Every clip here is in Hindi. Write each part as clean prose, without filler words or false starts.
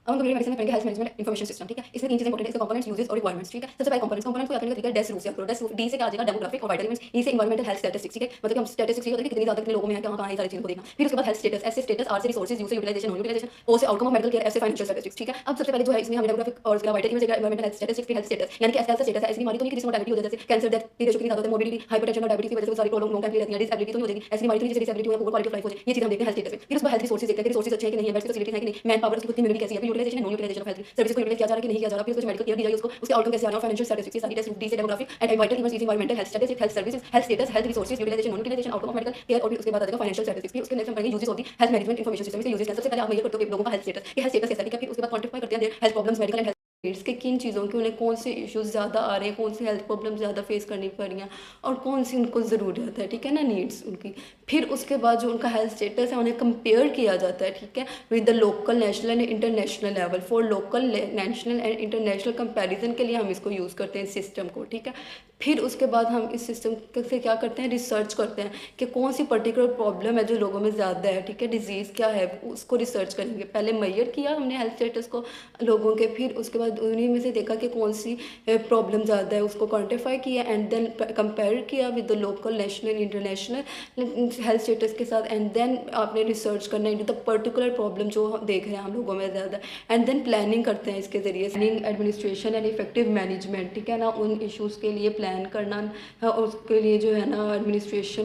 अब हम कंप्यूटर मेडिसिन में पढ़ेंगे हेल्थ मैनेजमेंट इन्फॉर्मेशन सिस्टम, ठीक है। इसमें 3 चीजें इंपॉर्टेंट है, इसके कंपोनेंट्स, यूजेस और रिक्वायरमेंट्स, ठीक है। सबसे पहले कंपोनेंट्स को याद करने का तरीका डेस रूल्स या डेस डी से क्या आ जाएगा, डेमोग्राफिक और वाइटल मींस, ई से एनवायरमेंटल हेल्थ स्टैटिस्टिक्स, ठीक है। मतलब कि हम स्टैटिस्टिक्स ये होता है कि कितनी ज्यादा कितने लोगों में है, कहां कहां है, सारी चीजों को देखना। फिर उसके बाद हेल्थ स्टेटस, एस से स्टेटस, आर से रिसोर्सेज, यू से यूटिलाइजेशन नॉन यूटिलाइजेशन, ओ से outcome of medical care, F से फाइनेंशियल स्टैटिस्टिक्स, ठीक है। अब सबसे पहले जो है इसमें हम डेमोग्राफिक और उसके बाद vital means environmental health statistics, फिर हेल्थ स्टेटस यानी कि एस हेल्थ स्टेटस है, ऐसी बीमारी तो नहीं कि जिसमें मोर्टेलिटी हो जाए, जैसे कैंसर, डेथ की रेशो कितनी ज्यादा होता है, मोबिलिटी, हाइपरटेंशन और डायबिटीज की वजह से सारी प्रॉब्लम लॉन्ग टाइम के लिए रहती है, डिसेबिलिटी तो नहीं हो जाएगी, ऐसी बीमारी तो नहीं जिससे डिसेबिलिटी हो या पुअर क्वालिटी ऑफ लाइफ हो जाए, ये चीज हम देखते हैं हेल्थ स्टेटस में। फिर उसके बाद हेल्थ रिसोर्सेज देखते हैं कि रिसोर्सेज अच्छे हैं कि नहीं है, बेड की फैसिलिटीज है कि नहीं, मैन पावर उसकी कितनी मिलनी कैसी है, यूटिलाइजेशन है non utilisation of health service को यूटिलाइज किया जा रहा है कि नहीं किया जा रहा, फिर उसको मेडिकल केयर दी जाए उसको, उसके आउटकम कैसे आ रहा है, फाइनेंशियल स्टैटिस्टिक्स, ये सारी टेस्ट डी से demography and vital means environmental health statistics, health services, health status, health resources, utilisation non utilisation, outcome of medical care और फिर उसके बाद आ जाएगा फाइनेंशियल स्टैटिस्टिक्स। फिर उसके नेक्स्ट हम पढ़ेंगे uses of the health management information system. इसके यूजेस हैं, सबसे पहले आप मेजर करते हो कि लोगों का हेल्थ स्टेटस, कि हेल्थ स्टेटस कैसा है, ठीक है। फिर उसके बाद क्वांटिफाई करते हैं health problems medical and needs के किन चीज़ों की उन्हें कौन से इश्यूज ज़्यादा आ रहे हैं, कौन सी हेल्थ प्रॉब्लम ज़्यादा फेस करनी पड़ रही हैं और कौन सी उनको ज़रूरत है, ठीक है ना, नीड्स उनकी। फिर उसके बाद जो उनका हेल्थ स्टेटस है उन्हें कंपेयर किया जाता है, ठीक है, with the local, national and international level. For local, national and international comparison के लिए हम इसको यूज़ करते हैं सिस्टम को, ठीक है। फिर उसके बाद हम इस सिस्टम से क्या करते हैं, रिसर्च करते हैं कि कौन सी पर्टिकुलर प्रॉब्लम है जो लोगों में ज़्यादा है, ठीक है, डिजीज़ क्या है उसको रिसर्च करेंगे। पहले मेजर किया हमने हेल्थ स्टेटस को लोगों के, फिर उसके बाद उन्हीं में से देखा कि कौन सी प्रॉब्लम ज़्यादा है, उसको क्वान्टिफाई किया एंड देन कंपेयर किया with the local, national, international health status के साथ एंड देन आपने रिसर्च करना है द पर्टिकुलर प्रॉब्लम जो हम देख रहे हैं हम लोगों में ज़्यादा, एंड देन प्लानिंग करते हैं इसके ज़रिए, planning, administration and effective management, ठीक है ना, उन इशूज़ के लिए प्लान करना और उसके लिए जो है ना एडमिनिस्ट्रेशन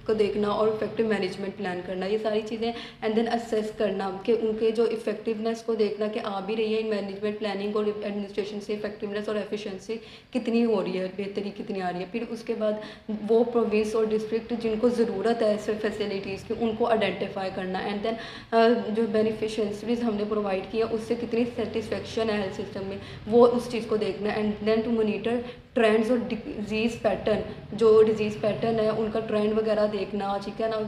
को देखना और इफेक्टिव मैनेजमेंट प्लान करना, ये सारी चीज़ें एंड देन असेस करना कि उनके जो इफेक्टिवनेस को देखना कि आ भी रही है इन मैनेजमेंट, प्लानिंग और एडमिनिस्ट्रेशन से इफेक्टिवनेस और एफिशिएंसी कितनी हो रही है, बेहतरी कितनी आ रही है। फिर उसके बाद वो प्रोविंस और डिस्ट्रिक्ट जिनको ज़रूरत है ऐसे फैसिलिटीज़ की उनको आइडेंटिफाई करना एंड देन जो बेनिफिशरीज हमने प्रोवाइड किया उससे कितनी सेटिस्फेक्शन है हेल्थ सिस्टम में, वो उस चीज़ को देखना and then to monitor trends और डिजीज़ पैटर्न, जो डिजीज़ पैटर्न है उनका ट्रेंड वगैरह देखना, ठीक है ना,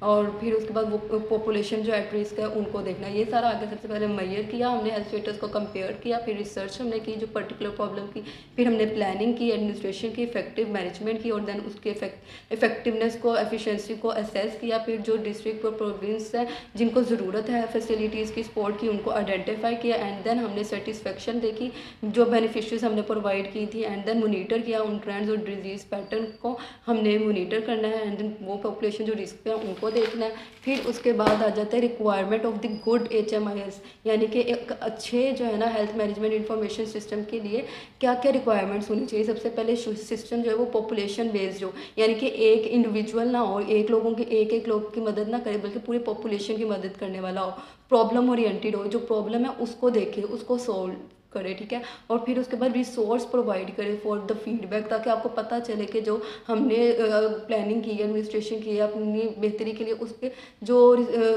और फिर उसके बाद वो पॉपुलेशन जो एट रिस्क है उनको देखना। ये सारा आगे सबसे पहले मेजर किया हमने, हेल्थ स्टेटस को कंपेयर किया, फिर रिसर्च हमने की जो पर्टिकुलर प्रॉब्लम की, फिर हमने प्लानिंग की, एडमिनिस्ट्रेशन की, इफेक्टिव मैनेजमेंट की और देन उसके इफेक्टिवनेस को, एफिशिएंसी को असेस किया। फिर जो डिस्ट्रिक्ट और प्रोविंस है जिनको ज़रूरत है फैसिलिटीज़ की, सपोर्ट की, उनको आइडेंटिफाई किया एंड देन हमने सेटिस्फेक्शन देखी जो बेनिफिशरीज हमने प्रोवाइड की थी एंड देन मोनीटर किया उन ट्रेंड्स और डिजीज़ पैटर्न को हमने मोनीटर करना है एंड देन वो पॉपुलेशन जो रिस्क पे है उनको देखना है। फिर उसके बाद आ जाता है requirement of the good HMIS, यानी कि एक अच्छे जो है ना हेल्थ मैनेजमेंट इंफॉर्मेशन सिस्टम के लिए क्या क्या रिक्वायरमेंट्स होनी चाहिए। सबसे पहले सिस्टम जो है वो पॉपुलेशन बेस्ड हो, यानी कि एक इंडिविजुअल ना हो, एक लोग की मदद ना करे बल्कि पूरी पॉपुलेशन की मदद करने वाला हो, प्रॉब्लम ओरिएंटेड हो, जो प्रॉब्लम है उसको देखे, उसको सोल्व करे, ठीक है। और फिर उसके बाद रिसोर्स प्रोवाइड करे फॉर द फीडबैक, ताकि आपको पता चले कि जो हमने प्लानिंग की है, एडमिनिस्ट्रेशन की है अपनी बेहतरी के लिए, उसके जो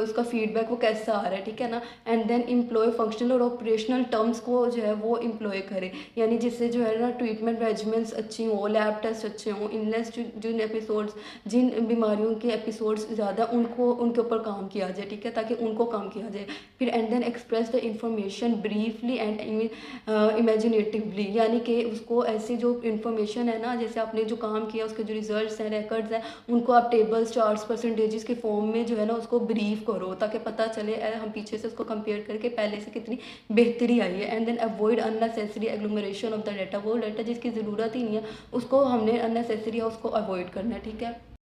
उसका फीडबैक वो कैसा आ रहा है, ठीक है ना। एंड देन एम्प्लॉय फंक्शनल और ऑपरेशनल टर्म्स को जो है वो एम्प्लॉय करे, यानी जिससे जो है ना ट्रीटमेंट रेजिमेंट्स अच्छी हों, लैब टेस्ट अच्छे हों, इनलेस जिन एपिसोड्स, जिन बीमारियों के एपिसोड्स ज़्यादा उनको उनके ऊपर काम किया जाए, ठीक है, ताकि उनको काम किया जाए। फिर and then express the information briefly and imaginatively, यानी कि उसको ऐसी जो इन्फॉर्मेशन है ना, जैसे आपने जो काम किया उसके जो रिजल्ट्स हैं, रिकॉर्ड्स हैं, उनको आप टेबल्स, चार्ट्स, परसेंटेजेस के फॉर्म में जो है ना उसको ब्रीफ करो, ताकि पता चले हम पीछे से उसको कंपेयर करके पहले से कितनी बेहतरी आई है। And then avoid unnecessary agglomeration of the data, वो डाटा जिसकी ज़रूरत ही नहीं है उसको हमने अननेसेसरी है उसको अवॉइड करना है, ठीक है।